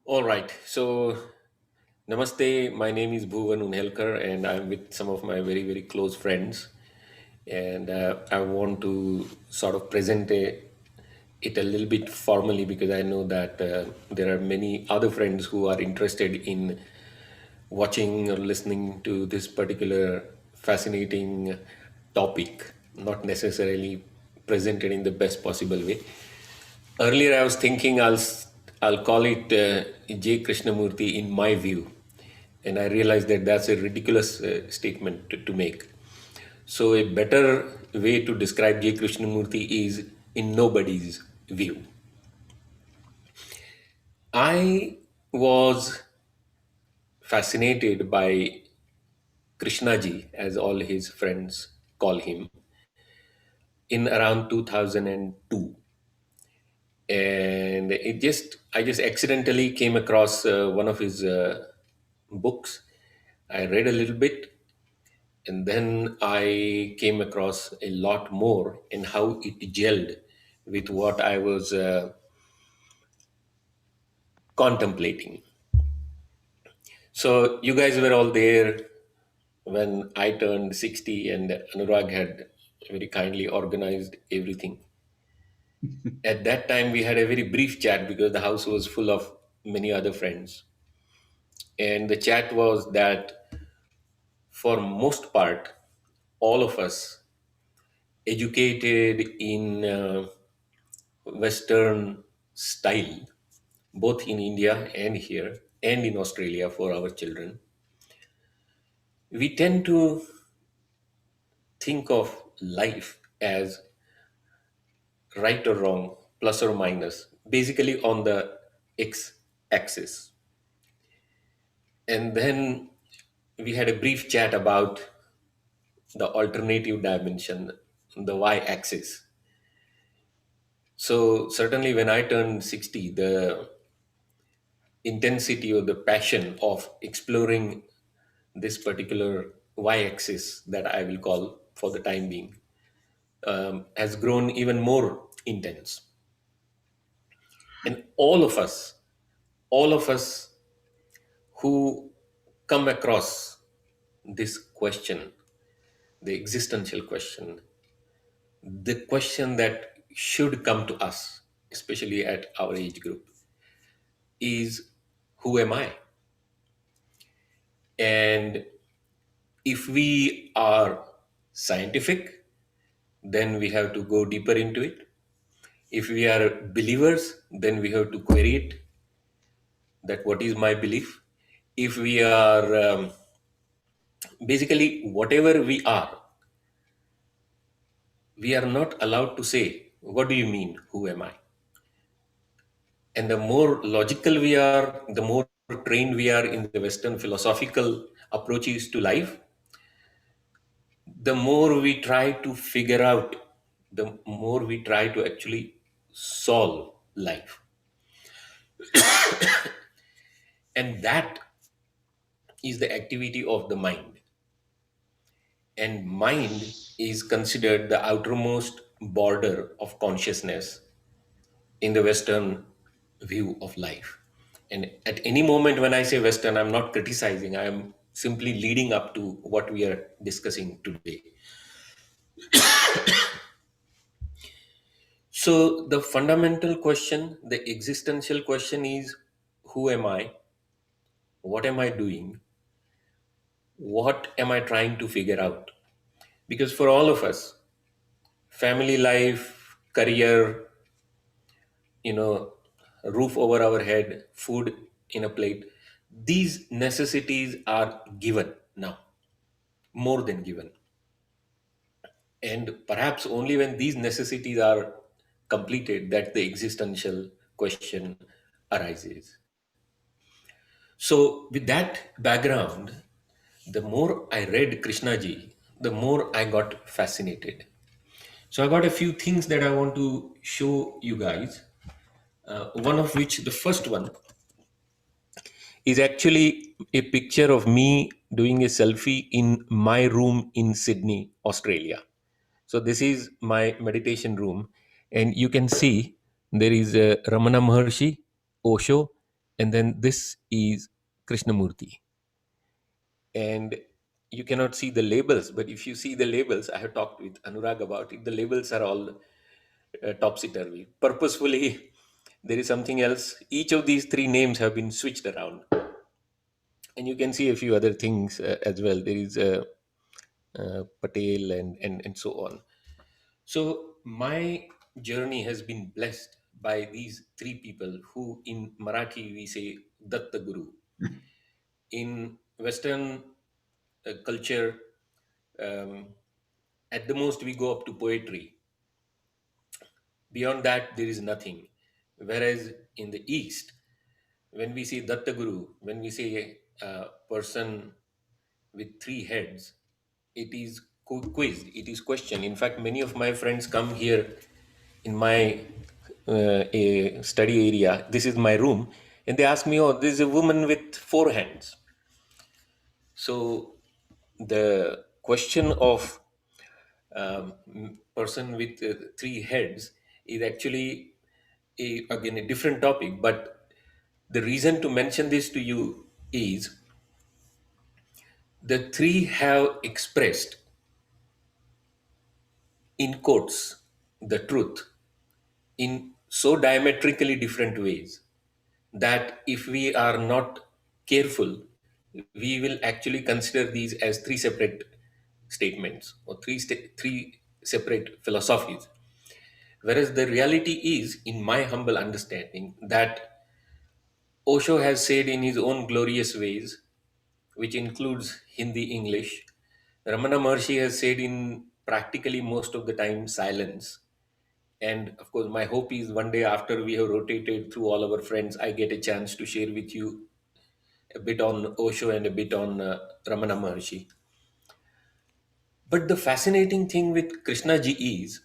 All right. So, namaste. My name is Bhuvan Unhelkar, and I'm with some of my very, very close friends. And I want to sort of it a little bit formally because I know that there are many other friends who are interested in watching or listening to this particular fascinating topic, not necessarily presented in the best possible way. Earlier, I was thinking I'll call it J Krishnamurti in my view, and I realized that that's a ridiculous statement to make. So, a better way to describe J Krishnamurti is in nobody's view. I was fascinated by Krishnaji, as all his friends call him, in around 2002. And I just accidentally came across one of his books. I read a little bit, and then I came across a lot more in how it gelled with what I was contemplating. So you guys were all there when I turned 60, and Anurag had very kindly organized everything. At that time, we had a very brief chat because the house was full of many other friends. And the chat was that for most part, all of us educated in Western style, both in India and here, and in Australia for our children, we tend to think of life as right or wrong, plus or minus, basically on the x axis. And then we had a brief chat about the alternative dimension, the y axis. So, certainly, when I turned 60, the intensity or the passion of exploring this particular y axis that I will call for the time being has grown even more intense. And all of us who come across this question, the existential question, the question that should come to us, especially at our age group, is who am I? And if we are scientific, then we have to go deeper into it. If we are believers, then we have to query it, that what is my belief. If we are basically whatever we are not allowed to say, what do you mean, who am I? And the more logical we are, the more trained we are in the Western philosophical approaches to life, the more we try to figure out, the more we try to actually solve life. And that is the activity of the mind. And mind is considered the outermost border of consciousness in the Western view of life. And at any moment when I say Western, I'm not criticizing, I am simply leading up to what we are discussing today. So, the fundamental question, the existential question is, who am I? What am I doing? What am I trying to figure out? Because for all of us, family life, career, you know, roof over our head, food in a plate, these necessities are given now, more than given. And perhaps only when these necessities are completed that the existential question arises. So, with that background, the more I read Krishnaji, the more I got fascinated. So, I got a few things that I want to show you guys. One of which, the first one, is actually a picture of me doing a selfie in my room in Sydney, Australia. So, this is my meditation room, and you can see there is Ramana Maharshi, Osho, and then this is Krishnamurti. And you cannot see the labels, but if you see the labels, I have talked with Anurag about it, the labels are all topsy-turvy purposefully. There is something else. Each of these three names have been switched around, and you can see a few other things as well. There is Patel and so on. So my journey has been blessed by these three people who in Marathi we say Datta Guru. In Western culture, um, at the most we go up to poetry. Beyond that, there is nothing. Whereas in the East, when we say Datta Guru, when we say a person with three heads, it is quizzed, it is questioned. In fact, many of my friends come here in my a study area. This is my room, and they ask me, "Oh, this is a woman with four hands." So the question of person with three heads is actually again a different topic. But the reason to mention this to you is the three have expressed in quotes the truth in so diametrically different ways that if we are not careful, we will actually consider these as three separate statements or three separate philosophies. Whereas the reality is, in my humble understanding, that Osho has said in his own glorious ways, which includes Hindi, English. Ramana Maharshi has said in practically most of the time silence. And of course, my hope is one day after we have rotated through all our friends, I get a chance to share with you a bit on Osho and a bit on Ramana Maharshi. But the fascinating thing with Krishna ji is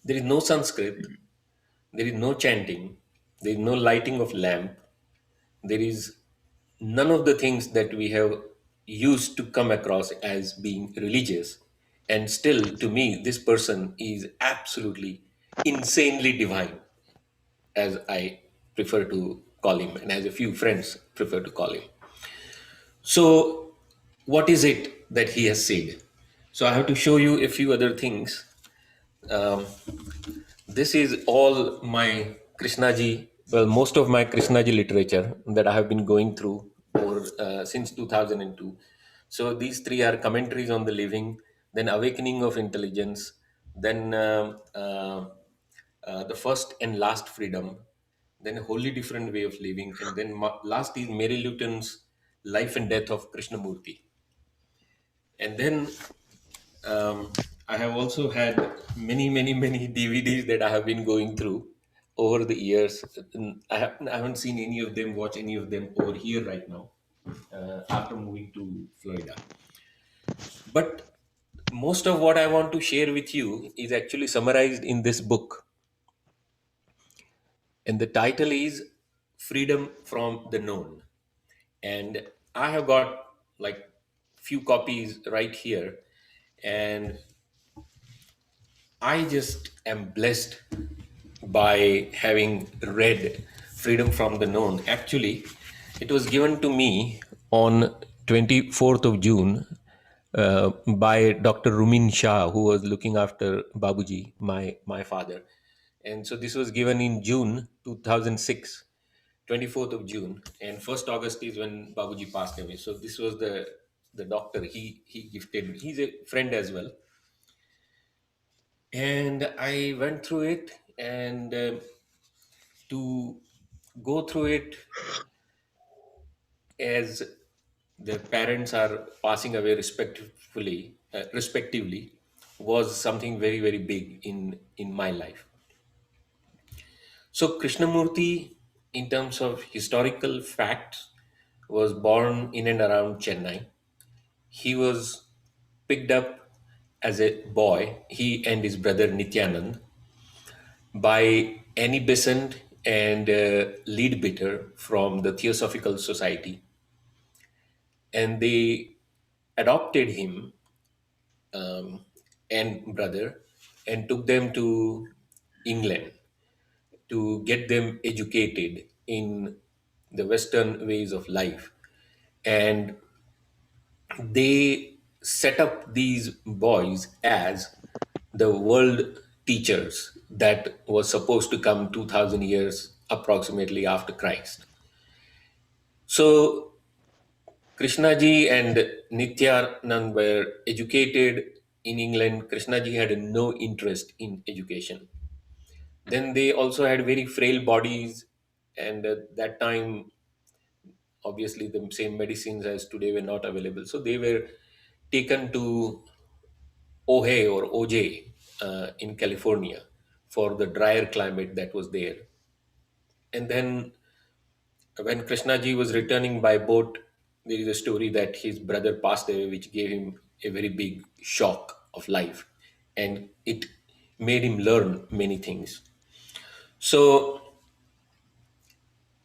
there is no Sanskrit, there is no chanting, there is no lighting of lamp, there is none of the things that we have used to come across as being religious. And still, to me, this person is absolutely insanely divine, as I prefer to call him, and as a few friends prefer to call him. So, what is it that he has said? So, I have to show you a few other things. Um, this is all my Krishnaji, well, most of my Krishnaji literature that I have been going through since 2002. So, these three are commentaries on the living, then Awakening of Intelligence, then The First and Last Freedom, then A Wholly Different Way of Living, and then last is Mary Luton's Life and Death of Krishnamurti. And then I have also had many DVDs that I have been going through over the years. And I haven't seen any of them, watch any of them over here right now after moving to Florida. But most of what I want to share with you is actually summarized in this book. And the title is Freedom from the Known. And I have got like few copies right here. And I just am blessed by having read Freedom from the Known. Actually, it was given to me on 24th of June by Dr. Rumin Shah, who was looking after Babuji, my father. And so this was given in June 2006, 24th of June. And 1st August is when Babuji passed away. So this was the doctor he gifted me. He's a friend as well. And I went through it, and to go through it as the parents are passing away respectively was something very big in my life. So Krishnamurti, in terms of historical facts, was born in and around Chennai. He was picked up as a boy, he and his brother Nityanand, by Annie Besant and Leadbitter from the Theosophical Society, and they adopted him and brother and took them to England to get them educated in the Western ways of life. And they set up these boys as the world teachers that was supposed to come 2000 years approximately after Christ. So Krishnaji and Nityanand were educated in England. Krishnaji had no interest in education. Then they also had very frail bodies, and at that time, obviously, the same medicines as today were not available. So they were taken to Ojai or Oj in California for the drier climate that was there. And then when Krishnaji was returning by boat, there is a story that his brother passed away, which gave him a very big shock of life, and it made him learn many things. So,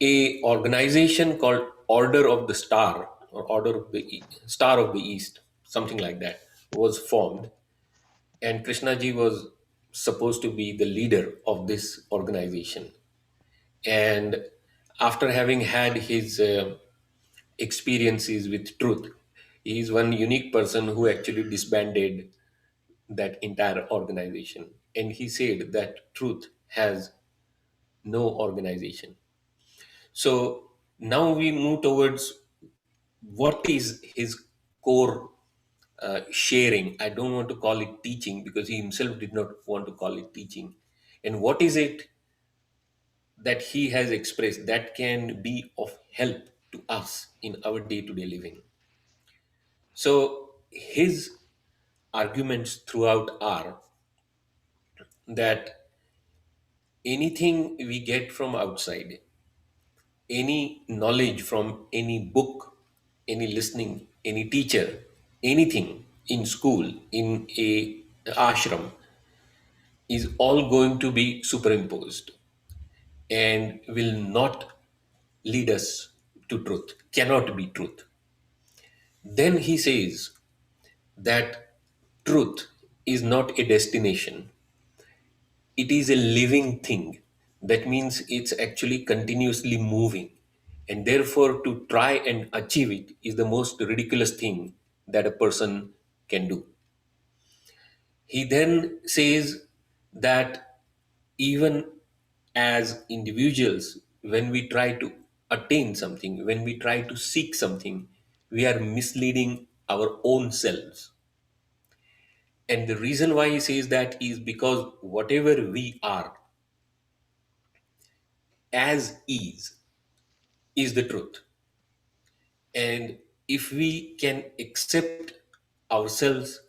a organization called Order of the Star or Order of the Star of the East, something like that, was formed, and Krishnaji was supposed to be the leader of this organization. And after having had his experiences with truth, he is one unique person who actually disbanded that entire organization. And he said that truth has no organization. So now we move towards what is his core sharing. I don't want to call it teaching because he himself did not want to call it teaching. And what is it that he has expressed that can be of help to us in our day to day living? So his arguments throughout are that anything we get from outside, any knowledge from any book, any listening, any teacher, anything in school, in a ashram, is all going to be superimposed and will not lead us to truth, cannot be truth. Then he says that truth is not a destination, it is a living thing. That means it's actually continuously moving. And therefore, to try and achieve it is the most ridiculous thing that a person can do. He then says that even as individuals, when we try to attain something, when we try to seek something, we are misleading our own selves. And the reason why he says that is because whatever we are as is the truth. And if we can accept ourselves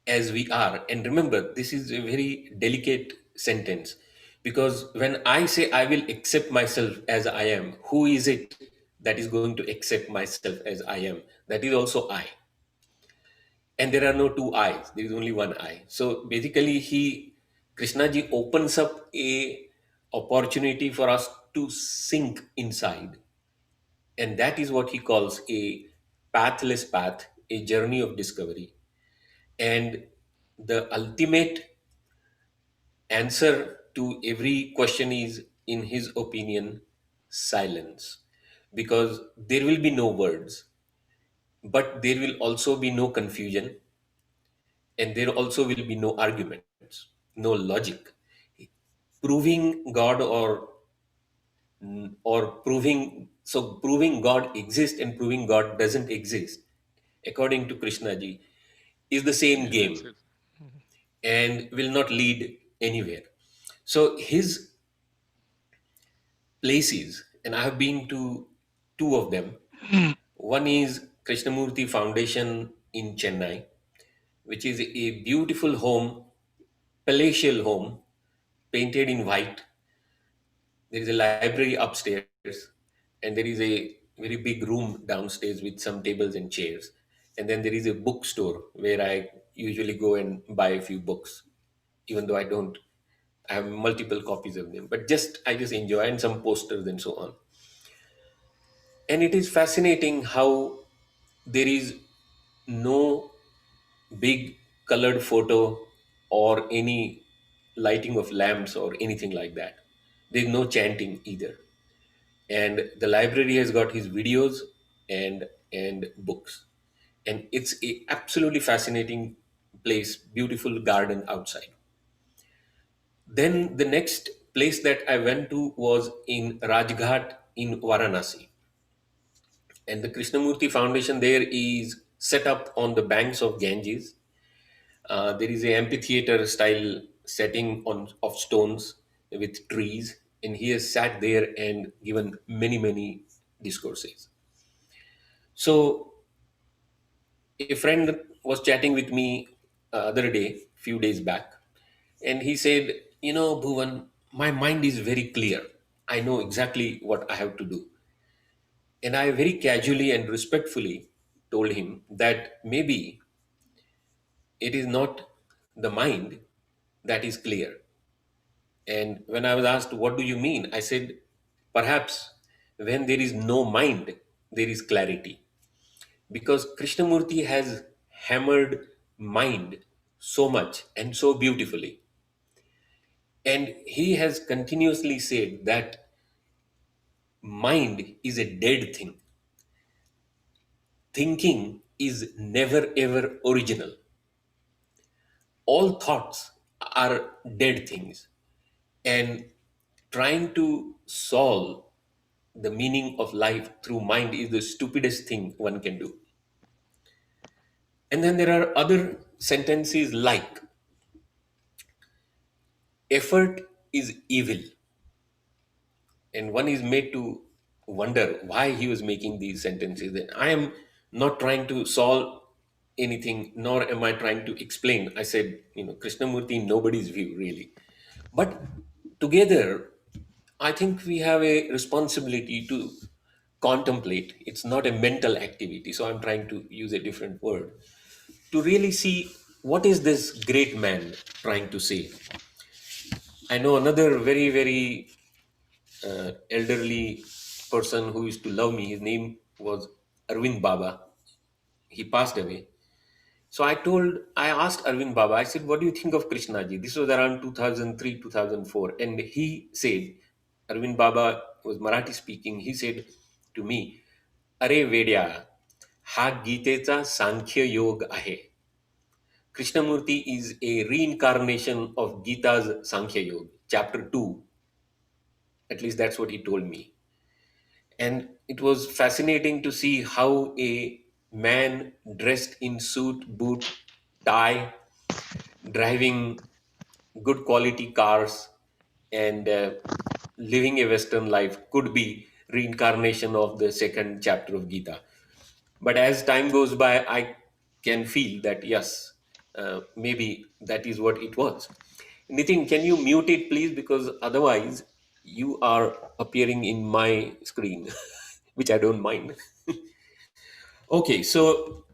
as we are, and remember, this is a very delicate sentence because when I say I will accept myself as I am, who is it that is going to accept myself as I am? That is also I. And there are no two eyes, there is only one eye. So basically, Krishnaji opens up a opportunity for us to sink inside, and that is what he calls a pathless path, a journey of discovery. And the ultimate answer to every question is, in his opinion, silence. Because there will be no words, but there will also be no confusion, and there also will be no arguments, no logic. Proving God or proving God exists and proving God doesn't exist, according to Krishnaji, is the same Yeah, that's game it. and will not lead anywhere. So his places, and I have been to two of them. One is Krishnamurti Foundation in Chennai, which is a beautiful home, palatial home, painted in white. There is a library upstairs, and there is a very big room downstairs with some tables and chairs. And then there is a bookstore where I usually go and buy a few books, even though I don't. I have multiple copies of them, but I just enjoy, and some posters and so on. And it is fascinating how there is no big colored photo or any lighting of lamps or anything like that. There's no chanting either. and the library has got his videos and books, and it's a absolutely fascinating place, beautiful garden outside. Then the next place that I went to was in Rajghat in Varanasi, and the Krishnamurti Foundation there is set up on the banks of Ganges. There is a amphitheater style setting on of stones with trees, and he has sat there and given many discourses. So a friend was chatting with me other day, few days back, and he said, Bhuvan, my mind is very clear. I know exactly what I have to do. And I very casually and respectfully told him that maybe it is not the mind that is clear. And when I was asked, what do you mean? I said, perhaps when there is no mind, there is clarity. Because Krishnamurti has hammered mind so much and so beautifully. And he has continuously said that mind is a dead thing. Thinking is never ever original. All thoughts are dead things. And trying to solve the meaning of life through mind is the stupidest thing one can do. And then there are other sentences like effort is evil, and one is made to wonder why he was making these sentences. And I am not trying to solve anything, nor am I trying to explain. I said, Krishnamurti in nobody's view, really. But together, I think we have a responsibility to contemplate. It's not a mental activity, so I'm trying to use a different word to really see what is this great man trying to say. I know another very elderly person who used to love me. His name was Arvind Baba. He passed away. So I asked Arvind Baba, I said, what do you think of Krishna ji? This was around 2003, 2004. And he said, Arvind Baba was Marathi speaking. He said to me, Are Vedya, हा गीतेचा सांख्य योग आहे. Krishnamurti is a reincarnation of Gita's Sankhya Yoga, chapter 2. At least that's what he told me. And it was fascinating to see how a man dressed in suit, boot, tie, driving good quality cars, and living a Western life could be reincarnation of the second chapter of Gita. But as time goes by, I can feel that yes, maybe that is what it was. Nitin, can you mute it, please? Because otherwise, you are appearing in my screen, which I don't mind. Okay, so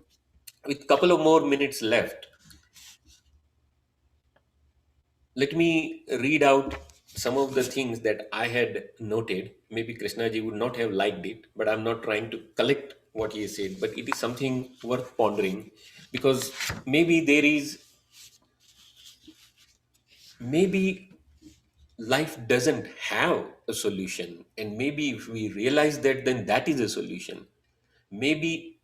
with couple of more minutes left, let me read out some of the things that I had noted. Maybe Krishnaji would not have liked it, but I'm not trying to collect what he said, but it is something worth pondering because maybe there is, maybe life doesn't have a solution. And maybe if we realize that, then that is a solution. Maybe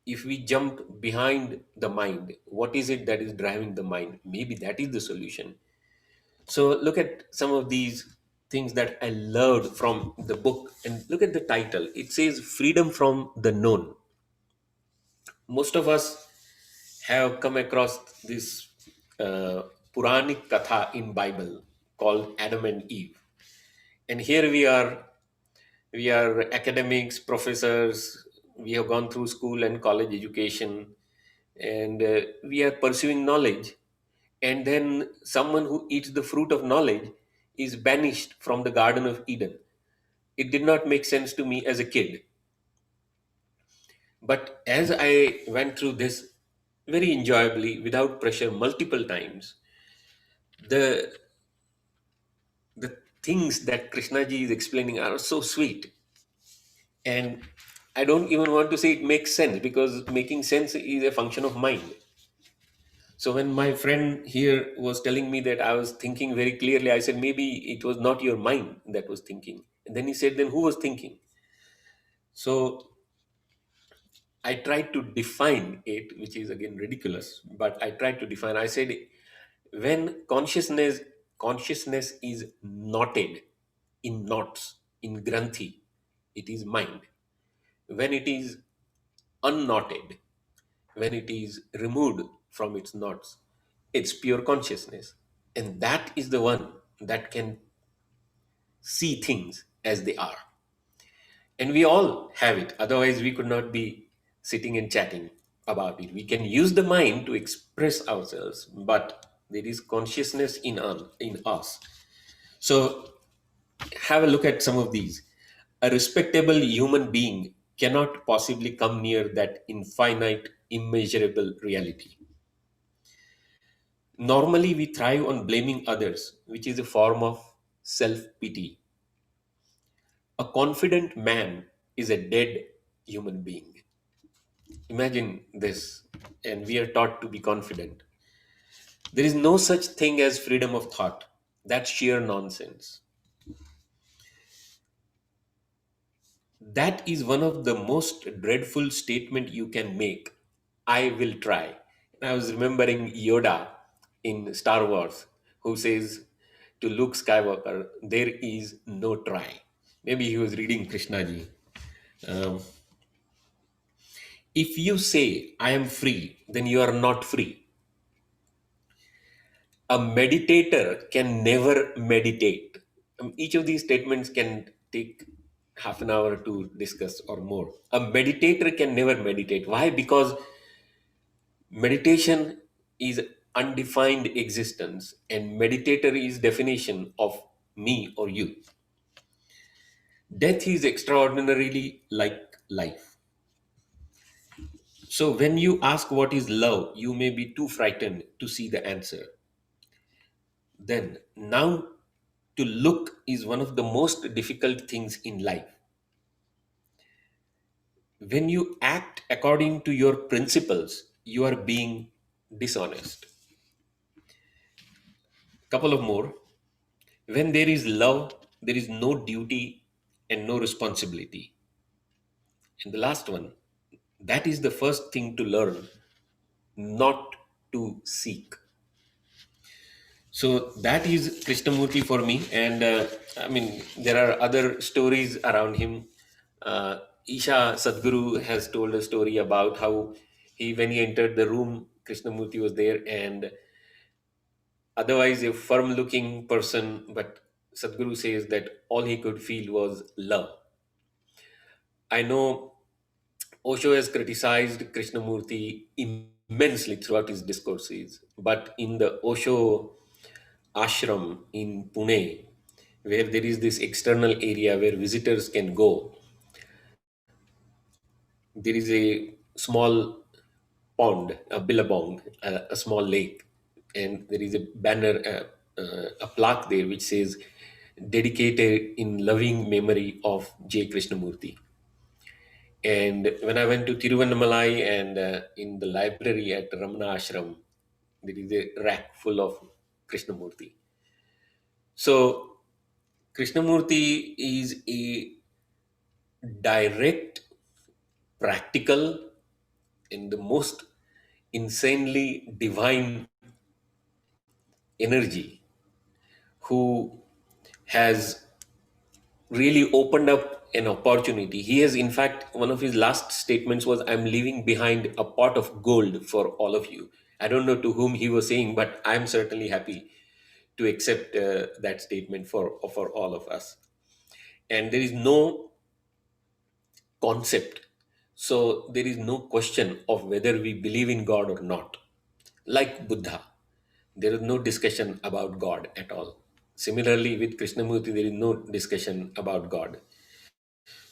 if we jump behind the mind, what is it that is driving the mind? Maybe that is the solution. So look at some of these things that I loved from the book, and look at the title. It says freedom from the known. Most of us have come across this Puranic katha in Bible called Adam and Eve. And here we are academics, professors, we have gone through school and college education, and we are pursuing knowledge. And then someone who eats the fruit of knowledge is banished from the Garden of Eden. It did not make sense to me as a kid. But as I went through this very enjoyably, without pressure, multiple times, the the things that Krishnaji is explaining are so sweet. And I don't even want to say it makes sense because making sense is a function of mind. So when my friend here was telling me that I was thinking very clearly, I said maybe it was not your mind that was thinking. And then he said, then who was thinking? So I tried to define it, which is again ridiculous, but I tried to define. I said, when consciousness is knotted in knots, in granthi, it is mind. When it is unknotted, when it is removed from its knots, it's pure consciousness. And that is the one that can see things as they are. And we all have it. Otherwise, we could not be sitting and chatting about it. We can use the mind to express ourselves, but there is consciousness in us. So, have a look at some of these. A respectable human being cannot possibly come near that infinite, immeasurable reality. Normally, we thrive on blaming others, which is a form of self pity. A confident man is a dead human being. Imagine this, and we are taught to be confident. There is no such thing as freedom of thought. That's sheer nonsense. That is one of the most dreadful statement you can make. I will try. And I was remembering Yoda in Star Wars, who says to Luke Skywalker, "There is no try." Maybe he was reading Krishnaji. Um, if you say, "I am free," then you are not free. A meditator can never meditate. Each of these statements can take half an hour to discuss or more. A meditator can never meditate. Why? Because meditation is undefined existence, and meditator is definition of me or you. Death is extraordinarily like life. So when you ask what is love, you may be too frightened to see the answer. Then, now to look is one of the most difficult things in life. When you act according to your principles, you are being dishonest. Couple of more. When there is love, there is no duty and no responsibility. And the last one, that is the first thing to learn, not to seek. So that is Krishnamurti for me. And I mean, there are other stories around him. Isha Sadguru has told a story about how when he entered the room, Krishnamurti was there, and otherwise a firm looking person, but Sadguru says that all he could feel was love. I know Osho has criticized Krishnamurti immensely throughout his discourses, but in the Osho ashram in Pune, where there is this external area where visitors can go, there is a small pond, a billabong, a small lake, and there is a banner, a plaque there which says, "Dedicated in loving memory of J Krishnamurti." And when I went to Tiruvannamalai and in the library at Ramana Ashram, there is a rack full of Krishnamurti. So Krishnamurti is a direct, practical, and the most insanely divine energy who has really opened up an opportunity. He has, in fact, one of his last statements was, "I'm leaving behind a pot of gold for all of you." I don't know to whom he was saying, but I'm certainly happy to accept that statement for all of us. And there is no concept. So there is no question of whether we believe in God or not. Like Buddha, there is no discussion about God at all. Similarly, with Krishnamurti, there is no discussion about God.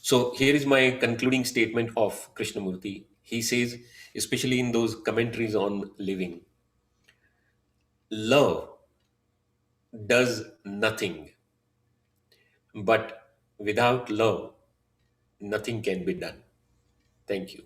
So here is my concluding statement of Krishnamurti. He says, especially in those commentaries on living, love does nothing, but without love, nothing can be done. Thank you.